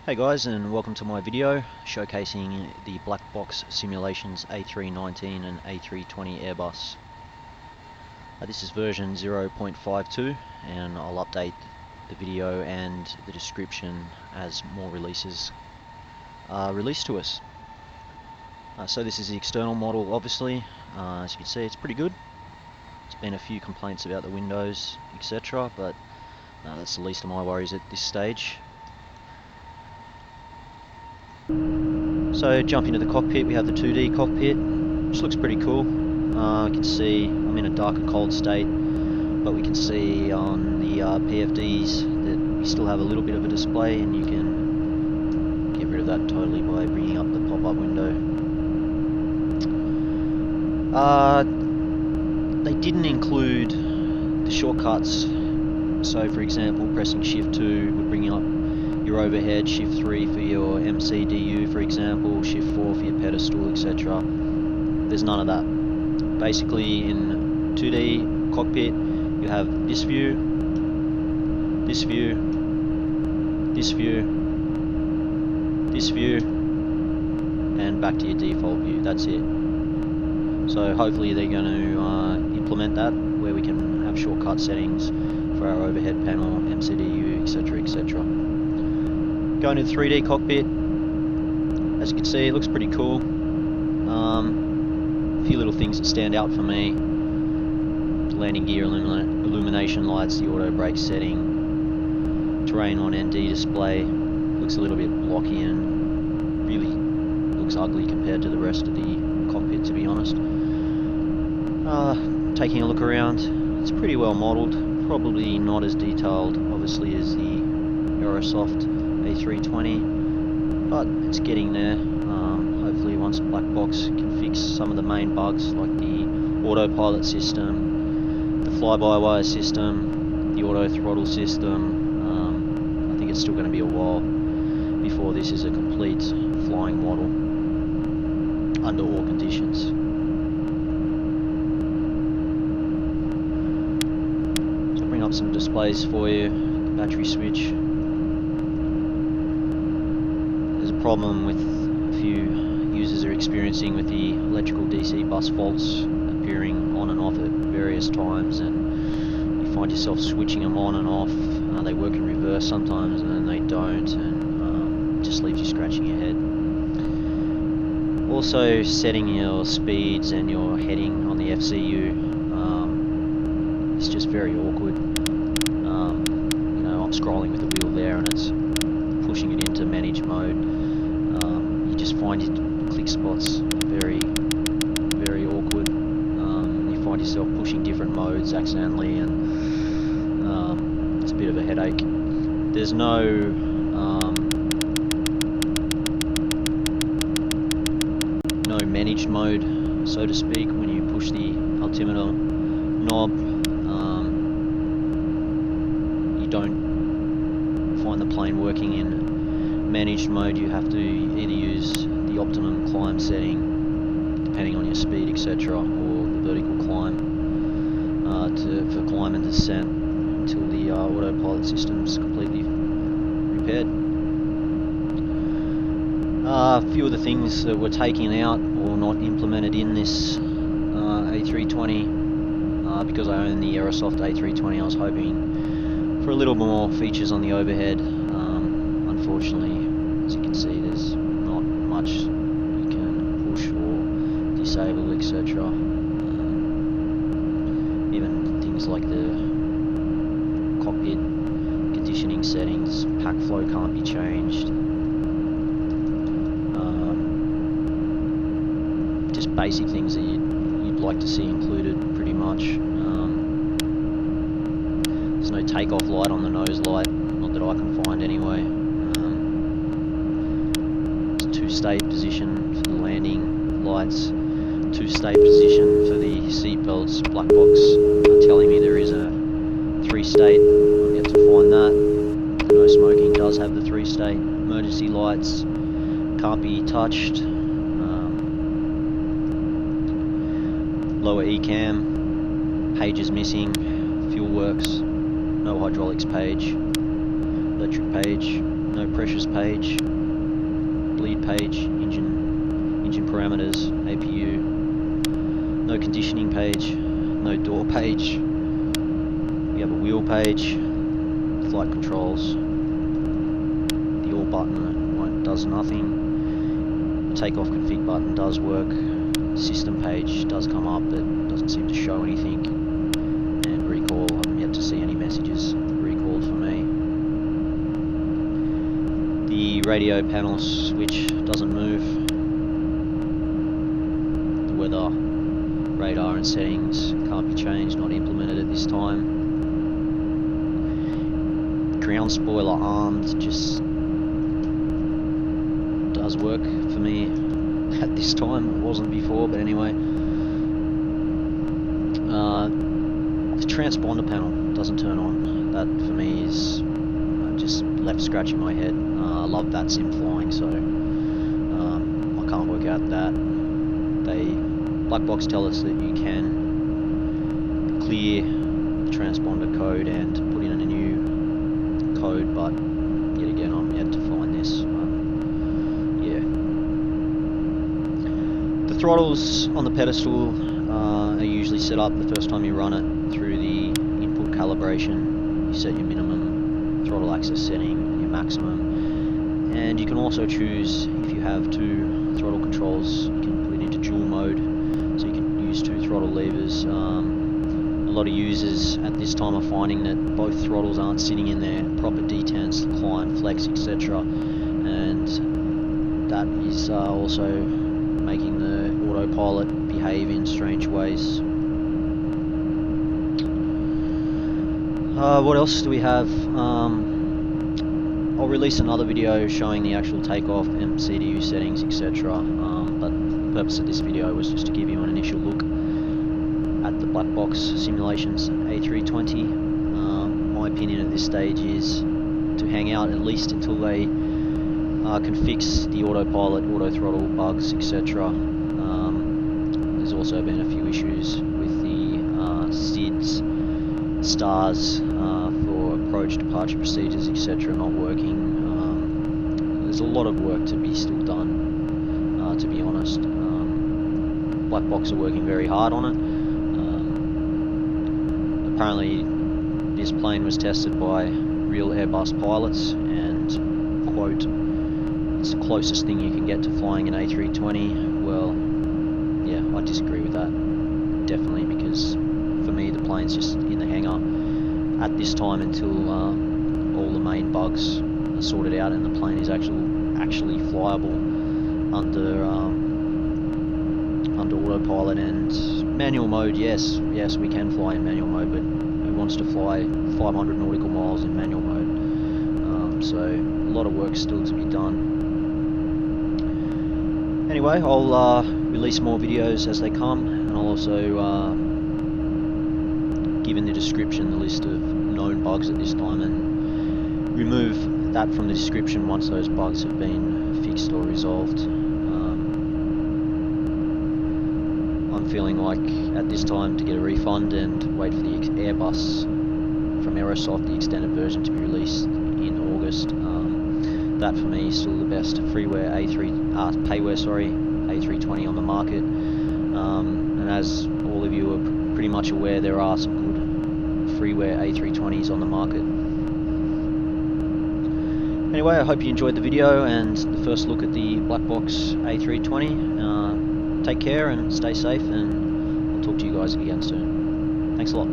Hey guys, and welcome to my video showcasing the Blackbox simulations A319 and A320 Airbus. This is version 0.52 and I'll update the video and the description as more releases are released to us. So this is the external model, obviously. As you can see, it's pretty good. There's been a few complaints about the windows, etc., but that's the least of my worries at this stage. So jump into the cockpit, we have the 2D cockpit, which looks pretty cool. You can see I'm in a darker cold state, but we can see on the PFDs that we still have a little bit of a display, and you can get rid of that totally by bringing up the pop-up window. They didn't include the shortcuts, so for example pressing shift 2 would bring up your overhead, shift 3 for your MCDU for example, shift 4 for your pedestal, etc. There's none of that. Basically in 2D cockpit you have this view, this view, this view, this view, and back to your default view. That's it. So hopefully they're going to implement that where we can have shortcut settings for our overhead panel, MCDU, etc, etc. Going to the 3D cockpit, as you can see, it looks pretty cool. A few little things that stand out for me: the landing gear illumination lights, the auto brake setting, terrain on ND display. Looks a little bit blocky and really looks ugly compared to the rest of the cockpit, to be honest. Taking a look around, it's pretty well modelled. Probably not as detailed, obviously, as the Aerosoft A320, but it's getting there. Hopefully once Blackbox can fix some of the main bugs like the autopilot system, the fly-by-wire system, the auto throttle system, I think it's still going to be a while before this is a complete flying model under all conditions. So I'll bring up some displays for you. The battery switch. Problem with a few users are experiencing with the electrical DC bus faults appearing on and off at various times, and you find yourself switching them on and off. They work in reverse sometimes and then they don't, and it just leaves you scratching your head. Also, setting your speeds and your heading on the FCU is just very awkward. You know, I'm scrolling with the wheel there and it's pushing it into manage mode. You just find your click spots very, very awkward. You find yourself pushing different modes accidentally, and it's a bit of a headache. There's no managed mode, so to speak, when you push the altimeter knob. You don't find the plane working in managed mode. You have to either use the optimum climb setting depending on your speed, etc., or the vertical climb for climb and descent until the autopilot system is completely repaired. A few of the things that were taken out or not implemented in this A320, because I own the Aerosoft A320, I was hoping for a little more features on the overhead. Unfortunately, as you can see, there's not much you can push or disable, etc. Even things like the cockpit conditioning settings, pack flow can't be changed. Just basic things that you'd like to see included, pretty much. There's no takeoff light on the nose light, not that I can find anyway. Two-state position for the landing lights, two-state position for the seat belts. Blackbox telling me there is a three-state. I've yet to find that. The no smoking does have the three-state. Emergency lights can't be touched. Lower ecam page is missing. Fuel works. No hydraulics page. Electric page. no pressures page, bleed page, engine parameters, APU, no conditioning page, no door page. We have a wheel page, flight controls, the all button does nothing, the takeoff config button does work, system page does come up but doesn't seem to show anything, and recall, I'm yet to see any messages recalled for me. The radio panel switch doesn't move, the weather, radar and settings can't be changed, not implemented at this time. Ground spoiler armed just does work for me at this time. It wasn't before, but anyway. The transponder panel doesn't turn on. That for me is just left scratching my head. I love that sim flying, so I can't work out that. Blackbox tell us that you can clear the transponder code and put in a new code, but yet again I'm yet to find this. Yeah. The throttles on the pedestal are usually set up the first time you run it through the input calibration. You set your minimum throttle access setting and your maximum, and you can also choose, if you have two throttle controls, you can put it into dual mode, so you can use two throttle levers. A lot of users at this time are finding that both throttles aren't sitting in their proper detents, climb, flex, etc., and that is also making the autopilot behave in strange ways. What else do we have? I'll release another video showing the actual takeoff, MCDU settings, etc., but the purpose of this video was just to give you an initial look at the Blackbox simulations A320. My opinion at this stage is to hang out at least until they can fix the autopilot, auto throttle bugs, etc. There's also been a few issues with the SIDS, stars for approach, departure procedures, etc. not working. There's a lot of work to be still done, to be honest. Blackbox are working very hard on it. Apparently this plane was tested by real Airbus pilots, and quote, it's the closest thing you can get to flying an A320. Well, yeah, I disagree with that, definitely, because for me the plane's just in the hangar at this time until all the main bugs are sorted out and the plane is actually flyable under autopilot and manual mode. Yes, we can fly in manual mode, but who wants to fly 500 nautical miles in manual mode? So a lot of work still to be done. Anyway, I'll release more videos as they come, and I'll also give in the description the list of known bugs at this time, and remove that from the description once those bugs have been fixed or resolved. I'm feeling like at this time to get a refund and wait for the Airbus from Aerosoft, the extended version, to be released in August. That for me is still the best payware A320 on the market. And as all of you are pretty much aware, there are some good freeware A320s on the market. Anyway, I hope you enjoyed the video and the first look at the Blackbox A320. Take care and stay safe, and I'll talk to you guys again soon. Thanks a lot.